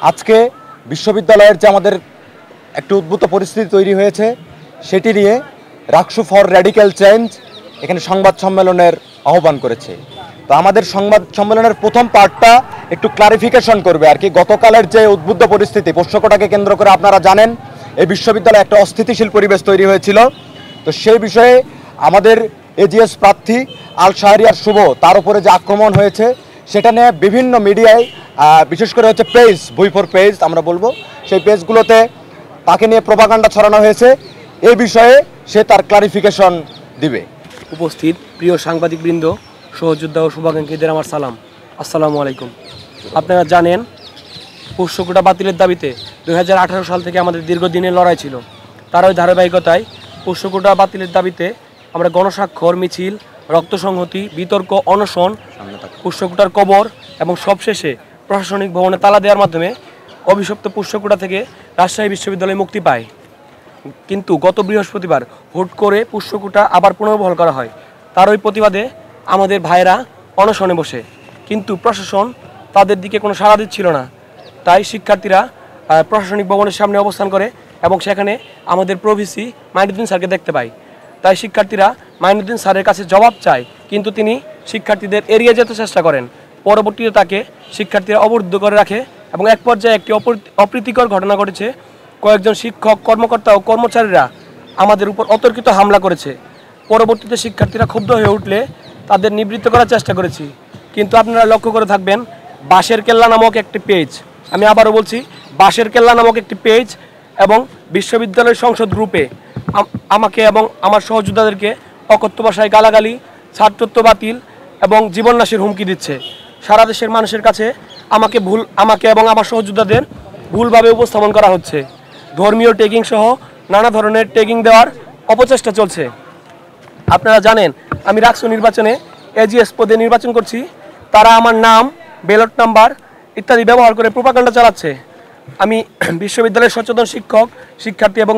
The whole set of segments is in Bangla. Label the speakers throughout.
Speaker 1: আজকে বিশ্ববিদ্যালয়ের যে আমাদের একটি উদ্ভূত পরিস্থিতি তৈরি হয়েছে সেটি নিয়ে রাকসু ফর র্যাডিক্যাল চেঞ্জ এখানে সংবাদ সম্মেলনের আহ্বান করেছে। তো আমাদের সংবাদ সম্মেলনের প্রথম পার্টটা একটু ক্লারিফিকেশন করবে আর কি। গতকালের যে উদ্বুদ্ধ পরিস্থিতি পোষ্যকোটাকে কেন্দ্র করে আপনারা জানেন এই বিশ্ববিদ্যালয়ে একটা অস্থিতিশীল পরিবেশ তৈরি হয়েছিল। তো সেই বিষয়ে আমাদের এজিএস প্রার্থী আল শাহরিয়ার শুভ তার উপরে যে আক্রমণ হয়েছে সেটা নিয়ে বিভিন্ন মিডিয়ায় বিশেষ করে হচ্ছে পেজ ভুইফোর পেজ আমরা বলবো, সেই পেজগুলোতে তাকে নিয়ে প্রোপাগান্ডা ছড়ানো হয়েছে। এই বিষয়ে সে তার ক্লারিফিকেশন দিবে।
Speaker 2: উপস্থিত প্রিয় সাংবাদিকবৃন্দ, সহযোদ্ধা ও শুভাকাঙ্ক্ষীদের আমার সালাম, আসসালামু আলাইকুম। আপনারা জানেন পোষ্যকোটা বাতিলের দাবিতে 2018 সাল থেকে আমাদের দীর্ঘদিনের লড়াই ছিল। তার ওই ধারাবাহিকতায় পোষ্যকোটা বাতিলের দাবিতে আমরা গণস্বাক্ষর মিছিল, রক্ত সংহতি, বিতর্ক, অনশন, পোষ্যকোটার কবর এবং সবশেষে প্রশাসনিক ভবনে তালা দেওয়ার মাধ্যমে অভিশপ্ত পোষ্যকোটা থেকে রাজশাহী বিশ্ববিদ্যালয় মুক্তি পায়। কিন্তু গত বৃহস্পতিবার হুট করে পোষ্যকোটা আবার পুনর্বহাল করা হয়। তার ওই প্রতিবাদে আমাদের ভাইয়েরা অনশনে বসে, কিন্তু প্রশাসন তাদের দিকে কোনো সাড়া দিচ্ছিল না। তাই শিক্ষার্থীরা প্রশাসনিক ভবনের সামনে অবস্থান করে এবং সেখানে আমাদের প্রভিসি মাইনুদ্দিন স্যারকে দেখতে পায়। তাই শিক্ষার্থীরা মাইনুদ্দিন স্যারের কাছে জবাব চায়, কিন্তু তিনি শিক্ষার্থীদের এড়িয়ে যেতে চেষ্টা করেন। পরবর্তীতে তাকে শিক্ষার্থীরা অবরুদ্ধ করে রাখে এবং এক পর্যায়ে একটি অপ্রীতিকর ঘটনা ঘটেছে। কয়েকজন শিক্ষক, কর্মকর্তা ও কর্মচারীরা আমাদের উপর অতর্কিত হামলা করেছে। পরবর্তীতে শিক্ষার্থীরা ক্ষুব্ধ হয়ে উঠলে তাদের নিবৃত্ত করার চেষ্টা করেছি। কিন্তু আপনারা লক্ষ্য করে থাকবেন বাঁশের কেল্লা নামক একটি পেজ, আমি আবারও বলছি বাঁশের কেল্লা নামক একটি পেজ এবং বিশ্ববিদ্যালয় সংসদ গ্রুপে আমাকে এবং আমার সহযোদ্ধাদেরকে অকথ্য ভাষায় গালাগালি, ছাত্রত্ব বাতিল এবং জীবননাশের হুমকি দিচ্ছে। সারা দেশের মানুষের কাছে আমাকে এবং আমার সহযোদ্ধাদের ভুলভাবে উপস্থাপন করা হচ্ছে। ধর্মীয় ট্যাগিং সহ নানা ধরনের ট্যাগিং দেওয়ার অপচেষ্টা চলছে। আপনারা জানেন আমি রাকসু নির্বাচনে এজিএস পদে নির্বাচন করছি। তারা আমার নাম, ব্যালট নাম্বার ইত্যাদি ব্যবহার করে প্রোপাগান্ডা চালাচ্ছে। আমি বিশ্ববিদ্যালয়ের সচেতন শিক্ষক, শিক্ষার্থী এবং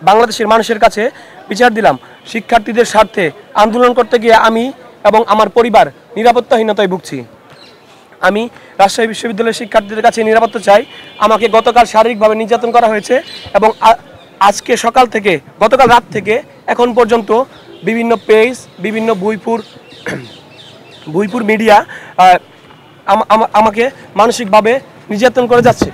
Speaker 2: বাংলাদেশের মানুষের কাছে বিচার দিলাম। শিক্ষার্থীদের স্বার্থে আন্দোলন করতে গিয়ে আমি এবং আমার পরিবার নিরাপত্তাহীনতায় ভুগছি। আমি রাজশাহী বিশ্ববিদ্যালয়ের শিক্ষার্থীদের কাছে নিরাপত্তা চাই। আমাকে গতকাল শারীরিকভাবে নির্যাতন করা হয়েছে এবং আজকে সকাল থেকে, গতকাল রাত থেকে এখন পর্যন্ত বিভিন্ন পেজ, বিভিন্ন ভুইপুর মিডিয়া আমাকে মানসিকভাবে নির্যাতন করে যাচ্ছে।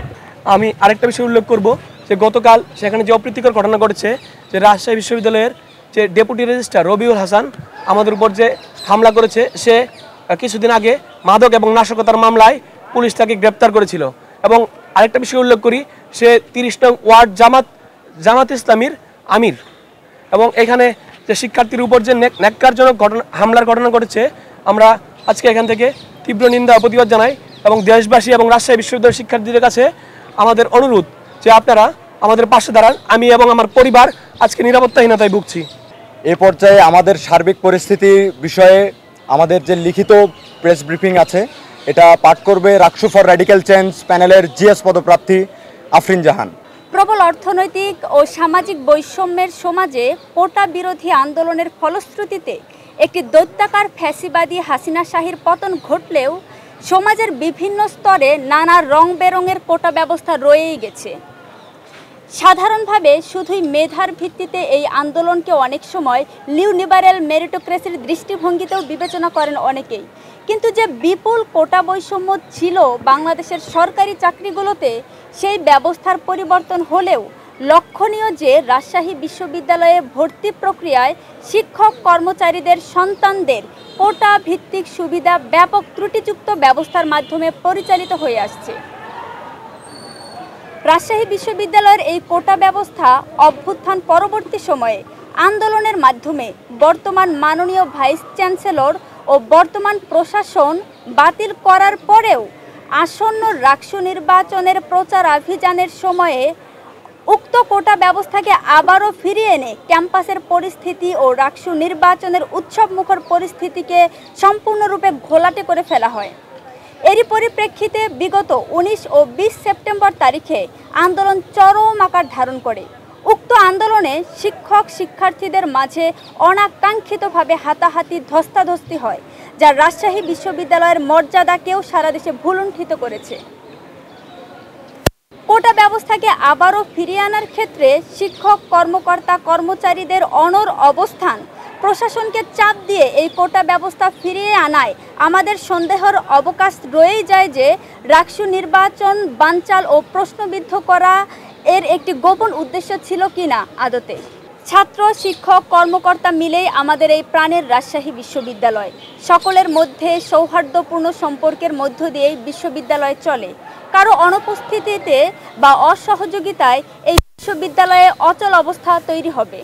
Speaker 2: আমি আরেকটা বিষয় উল্লেখ করব যে গতকাল সেখানে যে অপ্রীতিকর ঘটনা ঘটেছে, যে রাজশাহী বিশ্ববিদ্যালয়ের যে ডেপুটি রেজিস্ট্রার রবিউল হাসান আমাদের উপর যে হামলা করেছে, সে কিছুদিন আগে মাদক এবং নাশকতার মামলায় পুলিশ তাকে গ্রেপ্তার করেছিল। এবং আরেকটা বিষয় উল্লেখ করি, সে 30 নং ওয়ার্ড জামাত ইসলামীর আমির। এবং এখানে যে শিক্ষার্থীর উপর যে ন্যাক্কারজনক হামলার ঘটনা ঘটেছে, আমরা আজকে এখান থেকে তীব্র নিন্দা ও প্রতিবাদ জানাই এবং দেশবাসী এবং রাজশাহী বিশ্ববিদ্যালয়ের শিক্ষার্থীদের কাছে আমাদের অনুরোধ যে আপনারা আমাদের পাশে দাঁড়ান। আমি এবং আমার পরিবার আজকে নিরাপত্তাহীনতায় ভুগছি।
Speaker 1: এ পর্যায়ে আমাদের সার্বিক পরিস্থিতি বিষয়ে আমাদের যে লিখিত প্রেস ব্রিফিং আছে এটা পাঠ করবে রাকসু ফর র্যাডিক্যাল চেঞ্জ প্যানেলের জিএস পদপ্রার্থী আফরিন জাহান।
Speaker 3: প্রবল অর্থনৈতিক ও সামাজিক বৈষম্যের সমাজে কোটা বিরোধী আন্দোলনের ফলশ্রুতিতে একটি দৈত্যাকার ফ্যাসিবাদী হাসিনা শাহীর পতন ঘটলেও সমাজের বিভিন্ন স্তরে নানা রং বেরঙের কোটা ব্যবস্থা রয়েই গেছে। সাধারণভাবে শুধুই মেধার ভিত্তিতে এই আন্দোলনকে অনেক সময় লিবারেল মেরিটোক্রেসির দৃষ্টিভঙ্গিতেও বিবেচনা করেন অনেকেই। কিন্তু যে বিপুল কোটা বৈষম্য ছিল বাংলাদেশের সরকারি চাকরিগুলোতে, সেই ব্যবস্থার পরিবর্তন হলেও লক্ষণীয় যে রাজশাহী বিশ্ববিদ্যালয়ে ভর্তি প্রক্রিয়ায় শিক্ষক কর্মচারীদের সন্তানদের কোটা ভিত্তিক সুবিধা ব্যাপক ত্রুটিযুক্ত ব্যবস্থার মাধ্যমে পরিচালিত হয়ে আসছে। রাজশাহী বিশ্ববিদ্যালয়ের এই কোটা ব্যবস্থা অভ্যুত্থান পরবর্তী সময়ে আন্দোলনের মাধ্যমে বর্তমান মাননীয় ভাইস চ্যান্সেলর ও বর্তমান প্রশাসন বাতিল করার পরেও আসন্ন রাকসু নির্বাচনের প্রচারাভিযানের সময়ে উক্ত কোটা ব্যবস্থাকে আবারও ফিরিয়ে এনে ক্যাম্পাসের পরিস্থিতি ও রাকসু নির্বাচনের উৎসবমুখর পরিস্থিতিকে সম্পূর্ণরূপে ঘোলাটে করে ফেলা হয়। এরই পরিপ্রেক্ষিতে বিগত 19 ও 20 সেপ্টেম্বর তারিখে আন্দোলন চরম আকার ধারণ করে। উক্ত আন্দোলনে শিক্ষক শিক্ষার্থীদের মাঝে অনাকাঙ্ক্ষিতভাবে হাতাহাতি ধস্তাধস্তি হয়, যা রাজশাহী বিশ্ববিদ্যালয়ের মর্যাদাকেও সারা দেশে ভুলুণ্ঠিত করেছে। ব্যবস্থাকে আবারও ফিরিয়ে আনার ক্ষেত্রে শিক্ষক কর্মকর্তা কর্মচারীদের অনড় অবস্থান, প্রশাসনকে চাপ দিয়ে এই কোটা ব্যবস্থা ফিরিয়ে আনায় আমাদের সন্দেহের অবকাশ রয়েই যায় যে রাকসু নির্বাচন বানচাল ও প্রশ্নবিদ্ধ করা এর একটি গোপন উদ্দেশ্য ছিল কিনা আদতে। ছাত্র শিক্ষক কর্মকর্তা মিলেই আমাদের এই প্রাণের রাজশাহী বিশ্ববিদ্যালয়। সকলের মধ্যে সৌহার্দ্যপূর্ণ সম্পর্কের মধ্য দিয়েই বিশ্ববিদ্যালয় চলে। কারো অনুপস্থিতিতে বা অসহযোগিতায় এই বিশ্ববিদ্যালয়ে অচল অবস্থা তৈরি হবে।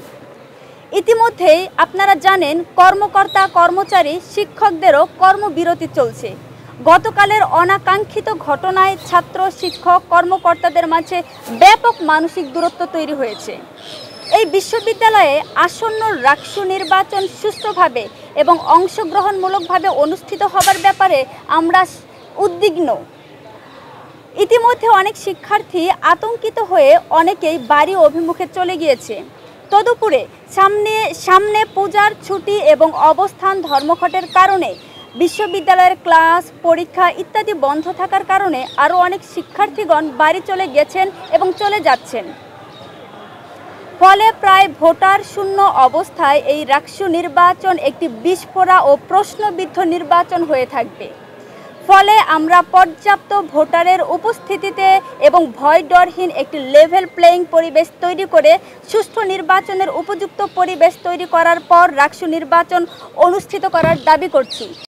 Speaker 3: ইতিমধ্যেই আপনারা জানেন কর্মকর্তা কর্মচারী শিক্ষকদেরও কর্মবিরতি চলছে। গতকালের অনাকাঙ্ক্ষিত ঘটনায় ছাত্র শিক্ষক কর্মকর্তাদের মাঝে ব্যাপক মানসিক দূরত্ব তৈরি হয়েছে। এই বিশ্ববিদ্যালয়ে আসন্ন রাকসু নির্বাচন সুষ্ঠুভাবে এবং অংশগ্রহণমূলকভাবে অনুষ্ঠিত হবার ব্যাপারে আমরা উদ্বিগ্ন। ইতিমধ্যে অনেক শিক্ষার্থী আতঙ্কিত হয়ে অনেকেই বাড়ি অভিমুখে চলে গিয়েছে। তদুপরি সামনে পূজার ছুটি এবং অবস্থান ধর্মঘটের কারণে বিশ্ববিদ্যালয়ের ক্লাস পরীক্ষা ইত্যাদি বন্ধ থাকার কারণে আরও অনেক শিক্ষার্থীগণ বাড়ি চলে গেছেন এবং চলে যাচ্ছেন। ফলে প্রায় ভোটার শূন্য অবস্থায় এই রাকসু নির্বাচন একটি বিস্ফোরা ও প্রশ্নবিদ্ধ নির্বাচন হয়ে থাকবে। ফলে আমরা পর্যাপ্ত ভোটারের উপস্থিতিতে এবং ভয় ডরহীন একটি লেভেল প্লেয়িং পরিবেশ তৈরি করে সুষ্ঠু নির্বাচনের উপযুক্ত পরিবেশ তৈরি করার পর রাকসু নির্বাচন অনুষ্ঠিত করার দাবি করছি।